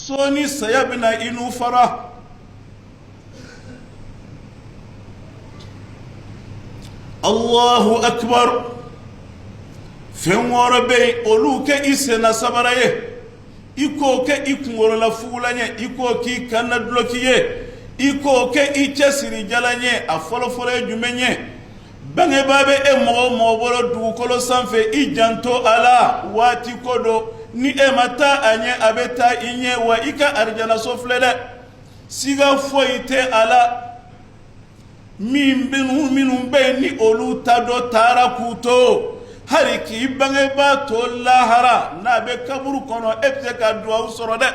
soni saya bɛna i n'u fara. Allahu akbar. Fɛn wɔɔrɔ bɛ yen olu kɛ i senna sabara ye, i k'o kɛ i kunkolola fugulan ye, i k'o k'i kanna duloki ye, i k'o kɛ i cɛsiri jalan ye. A fɔlɔfɔlɔ ye jumɛn ye? Bangebaa bɛ e mɔgɔ o mɔgɔ bolo dugukolo sanfɛ, i janto a la waati ko don. Ni e ma taa a ɲɛ a bɛ taa i ɲɛ, wa i ka arijanaso filɛ dɛ. Siga foyi tɛ a la. minnu bɛ yen ni olu ta dɔ taara k'u to, hali k'i bangebaa to lahara n'a bɛ kaburu kɔnɔ e tɛ se ka duwawu sɔrɔ dɛ.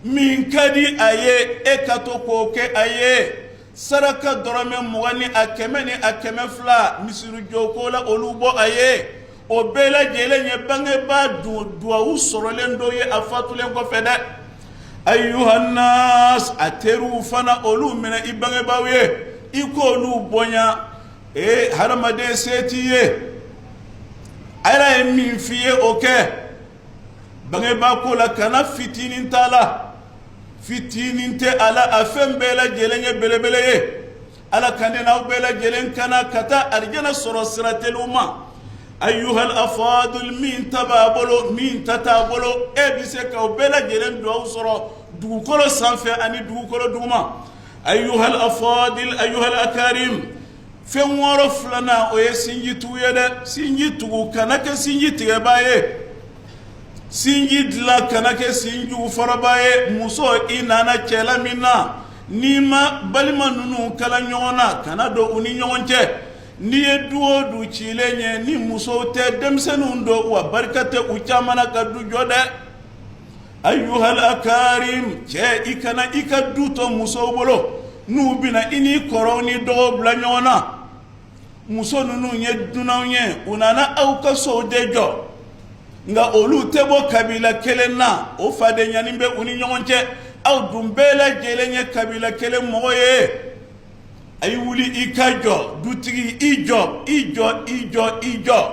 Min ka di a ye e ka to k'o kɛ a ye. Saraka dɔrɔmɛ 20 ni a 100 ni a 200 misiri jɔko la olu bɔ a ye. O bɛɛ lajɛlen ye bangebaa duwawu sɔrɔlen dɔ ye a fatulen kɔfɛ dɛ. Ayyuhannas, a teriw fana olu minɛ i bangebaaw ye, i k'olu bonya. Hadamaden se t'i ye, Ala ye min f'i ye o kɛ. Bangebaa ko la kana fitinin t'a la, fitinin tɛ a la, a fɛn bɛɛ lajɛlen ye belebele ye. Ala ka ne n'aw bɛɛ lajɛlen kana ka taa arijana sɔrɔ sira teliw ma. Ayyuhal afadul, min ta b'a bolo min ta t'a bolo, e bɛ se k'aw bɛɛ lajɛlen duwawu sɔrɔ dugukolo sanfɛ ani dugukolo duguma. Ayyuhal afadil, ayyuhal akarim. Fɛn wɔɔrɔ filanan o ye sinji tugu ye dɛ. Sinji tugu kana kɛ sinji tigɛbaa ye, sinji dilan kana kɛ sinjiw farabaa ye. Muso i nana cɛla min na, n'i ma balima ninnu kala ɲɔgɔn na kana don u ni ɲɔgɔn cɛ. N'i ye du o du cilen ye ni musow tɛ, denmisɛnninw don wa barika tɛ u caman na ka du jɔ dɛ. Ayyuhal akarim, cɛ i kana i ka du to musow bolo n'u bɛna i ni kɔrɔw ni dɔgɔw bila ɲɔgɔn na. Muso ninnu ye dunanw ye, u nana aw ka sow de jɔ, nka olu tɛ bɔ kabila kelen na, o fadenyani bɛ u ni ɲɔgɔn cɛ. Aw dun bɛɛ lajɛlen ye kabila kelen mɔgɔ ye. A yi wuli i ka jɔ, dutigi i jɔ, i jɔ, i jɔ, i jɔ.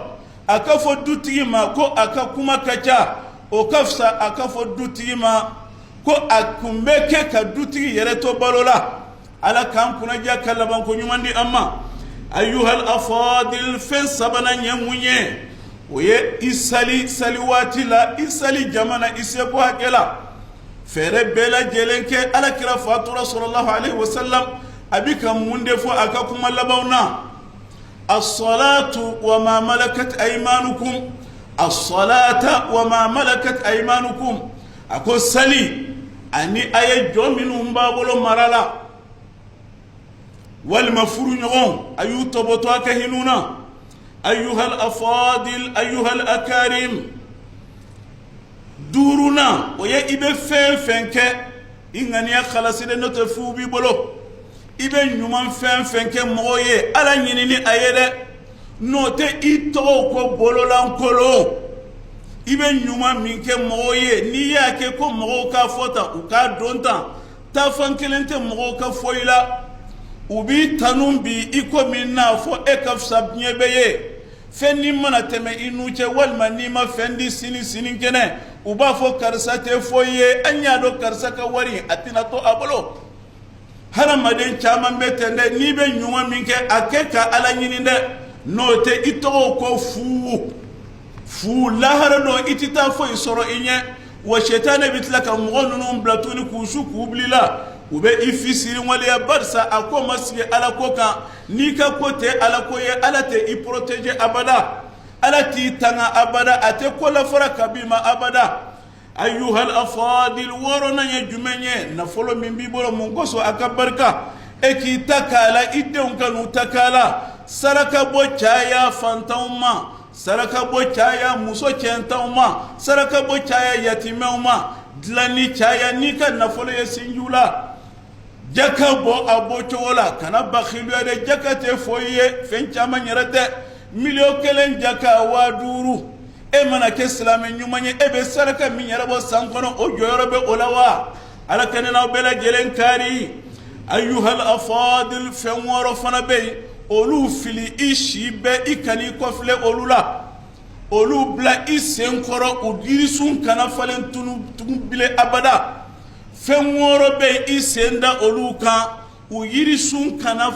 A ka fɔ dutigi ma ko a ka kuma ka ca, o ka fisa a ka fɔ dutigi ma ko a kun bɛ kɛ ka dutigi yɛrɛ to balo la. Ala k'an kunnaja ka labanko ɲuman di an ma. Ayyuhal afadil, fɛn sabanan ye mun ye? O ye i sali waati la, i sali jamana i seko hakɛ la. Fɛɛrɛ bɛɛ lajɛlen kɛ. Alakira fatura sallallahu alaihi wasallam a bɛ ka mun de fɔ a ka kuma labanw na? As-salatu wa ma malakat aymanukum, as-salata wa ma malakat aymanukum. A ko sali ani a ye jɔ minnu b'a bolo mara la, walima furu ɲɔgɔn a y'u tɔbɔtɔ a ka hinɛ na. Ayyuhal afadil, ayyuhal akarim. Duruna o ye i bɛ fɛn fɛn kɛ i ŋaniya khalasilen n'o tɛ fu b'i bolo. I bɛ ɲuman fɛn fɛn kɛ mɔgɔw ye Ala ɲinini a ye dɛ, n'o tɛ i tɔgɔ ko bololankolon. I bɛ ɲuman min kɛ mɔgɔw ye, n'i y'a kɛ ko mɔgɔw k'a fɔ tan u k'a don tan, taafan kelen tɛ mɔgɔw ka foyi la. U b'i tanu bi i ko min n'a fɔ e ka fisa diɲɛ bɛɛ ye. Fɛn ni mana tɛmɛ i n'u cɛ, walima n'i ma fɛn di sini kɛnɛ, u b'a fɔ karisa tɛ foyi ye, an y'a dɔn karisa ka wari a tɛna to a bolo. Hadamaden caman bɛ ten dɛ, n'i bɛ ɲuman min kɛ a kɛ ka Ala ɲini dɛ, n'o tɛ i tɔgɔ ko fu lahara dɔn i tɛ taa foyi sɔrɔ i ɲɛ. Wa sɛtanɛ bɛ tila ka mɔgɔ ninnu bila tuguni k'u su k'u bila la, u bɛ i fisiri waleya, barisa a ko ma sigi Ala ko kan. N'i ka ko tɛ Ala ko ye, Ala tɛ i protéger abada, Ala t'i tanga abada, a tɛ ko lafara ka b'i ma abada. Ayyuhal afadil, wɔɔrɔnan ye jumɛn ye? Nafolo min b'i bolo mun kosɔn a ka barika, e k'i ta k'a la, i denw ka n'u ta k'a la. Saraka bɔ caya fantanw ma, saraka bɔ caya muso cɛntanw ma, saraka bɔ caya yatimɛw ma, dilanni caya n'i ka nafolo ye sinjiw la. Jaka bɔ a bɔ cogo la, kana bakhiluya dɛ, jaka tɛ foyi ye, fɛn caman yɛrɛ tɛ. 1,000,000 jaka 5000. E mana kɛ silamɛ ɲuman ye, e bɛ saraka min yɛrɛ bɔ san kɔnɔ, o jɔyɔrɔ bɛ o la wa? Ala ka ne n'aw bɛɛ lajɛlen kari. Ayyuhal afadil, fɛn wɔɔrɔ fana bɛ yen, olu fili i si bɛɛ i kan'i kɔfilɛ olu la. Olu bila i sen kɔrɔ, u yirisun kana falen tugun bilen abada. fen woro be I senda oluka u yiri sun kana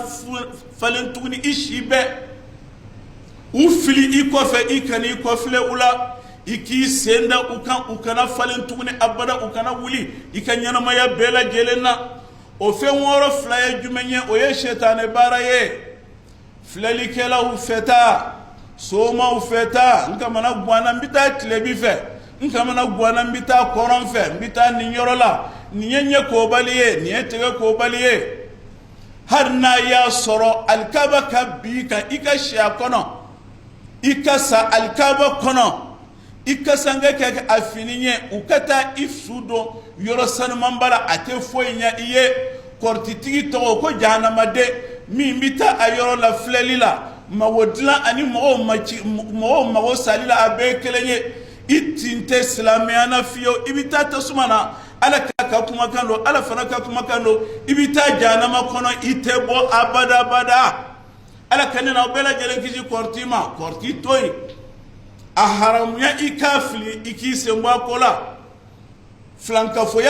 falen tuguni ishibe u fili I kofe I kani kofle ula iki senda ukana falen tuguni abada ukana wuli ikanyana maya bela gelena o fen woro flaye jumenye o ye shetane baraye flali kela u feta soma u feta nka mana gwana mbita klebi fe nka mana gwana mbita koron fe mbita ninyorola niyenye ko baliye niyetege ko baliye har na ya soro alkaba kabika ikashia kono ikasa alkaba kono ikasanga keke afininye ukata ifsudo yoro sanmambala ate foyinya iye kortitigi to ko jahannama de mimbita ayoro la flelila mawodla ani mo salila abekelenye itinte islamiyana fiyo ibita tasumana ala ka kuma kando ala fana ka kuma kando ibita jahannama kono itebo abada bada ala kanena bela jelen kiji kortima kortitoy aharamnya ikafli ikisemba kola flanka foya